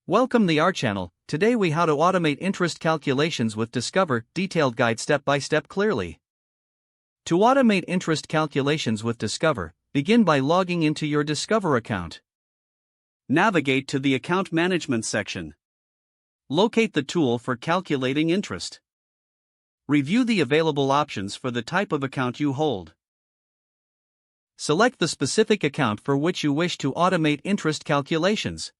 Welcome to our channel. Today we how to automate interest calculations with Discover, detailed guide step by step clearly. To automate interest calculations with Discover, begin by logging into your Discover account. Navigate to the Account Management section. Locate the tool for calculating interest. Review the available options for the type of account you hold. Select the specific account for which you wish to automate interest calculations.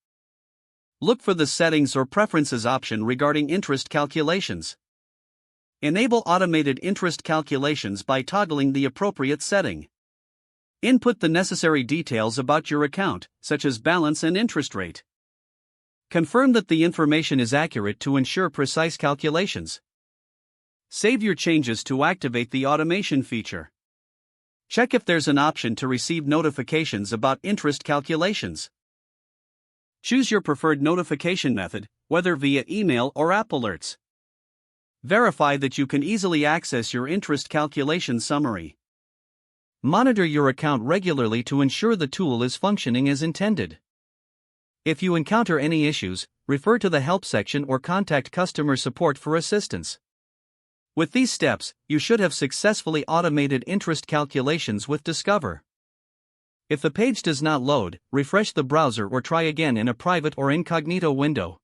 Look for the Settings or Preferences option regarding interest calculations. Enable automated interest calculations by toggling the appropriate setting. Input the necessary details about your account, such as balance and interest rate. Confirm that the information is accurate to ensure precise calculations. Save your changes to activate the automation feature. Check if there's an option to receive notifications about interest calculations. Choose your preferred notification method, whether via email or app alerts. Verify that you can easily access your interest calculation summary. Monitor your account regularly to ensure the tool is functioning as intended. If you encounter any issues, refer to the help section or contact customer support for assistance. With these steps, you should have successfully automated interest calculations with Discover. If the page does not load, refresh the browser or try again in a private or incognito window.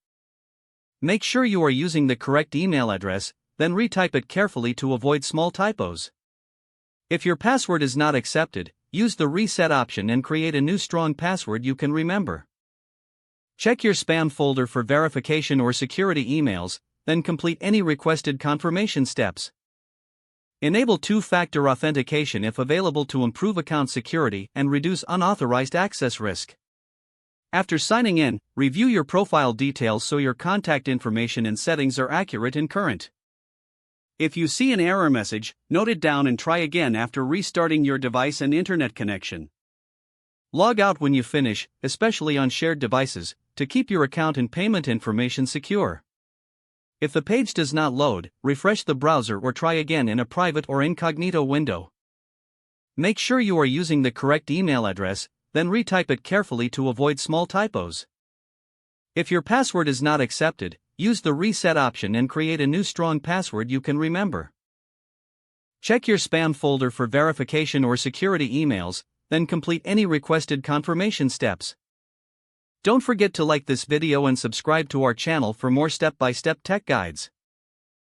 Make sure you are using the correct email address, then retype it carefully to avoid small typos. If your password is not accepted, use the reset option and create a new strong password you can remember. Check your spam folder for verification or security emails, then complete any requested confirmation steps. Enable two-factor authentication if available to improve account security and reduce unauthorized access risk. After signing in, review your profile details so your contact information and settings are accurate and current. If you see an error message, note it down and try again after restarting your device and internet connection. Log out when you finish, especially on shared devices, to keep your account and payment information secure. If the page does not load, refresh the browser or try again in a private or incognito window. Make sure you are using the correct email address, then retype it carefully to avoid small typos. If your password is not accepted, use the reset option and create a new strong password you can remember. Check your spam folder for verification or security emails, then complete any requested confirmation steps. Don't forget to like this video and subscribe to our channel for more step-by-step tech guides.